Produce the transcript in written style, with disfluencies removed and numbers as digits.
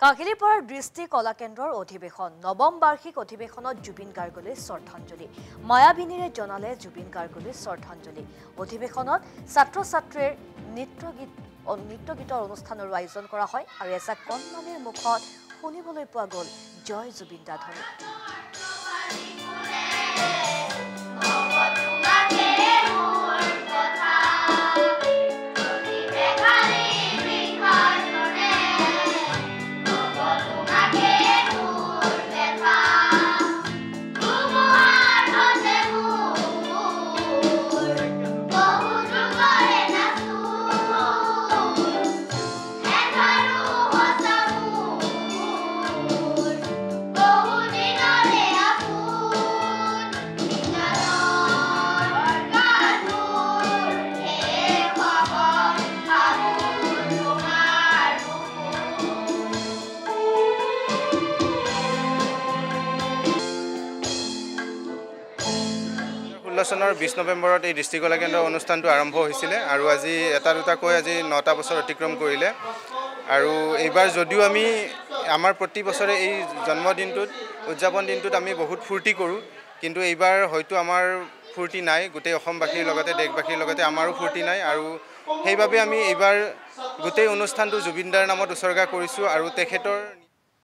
কাকিলিপাৰাৰ দৃষ্টি কলা কেন্দ্ৰৰ অধিৱেশন নৱম বাৰ্ষিক অধিৱেশনত জুবিন গাৰ্গলৈ শ্ৰদ্ধাঞ্জলি মায়াবিনীৰে জনালে জুবিন গাৰ্গলৈ শ্ৰদ্ধাঞ্জলি অধিৱেশনত ছাত্ৰ-ছাত্ৰীৰ নৃত্য গীতৰ অনুষ্ঠানৰ আয়োজন কৰা হয় আৰু এজাক কণমানিৰ মুখত শুনিবলৈ পোৱা গ'ল জয় জুবিন দা ধ্বনি চনৰ 20 নৱেম্বৰত এই দৃষ্টি কলা কেন্দ্ৰৰ অনুষ্ঠানটো আৰম্ভ হৈছিলে আৰু আজি এটা দুটাকৈ আজি 9টা বছৰ অতিক্ৰম কৰিলে আৰু এইবাৰ যদিও আমি আমাৰ প্ৰতি বছৰে এই জন্মদিনটোত উদযাপন দিনটোত আমি বহুত ফূৰ্তি কৰোঁ কিন্তু এইবাৰ হয়তো আমাৰ ফূৰ্তি নাই গোটেই অসমবাসীৰ লগতে দেশবাসীৰ লগতে আমাৰো ফূৰ্তি নাই আৰু সেইবাবে আমি এইবাৰ গোটেই অনুষ্ঠানটো জুবিন দাৰ নামত উৎসৰ্গা কৰিছোঁ আৰু তেখেতৰ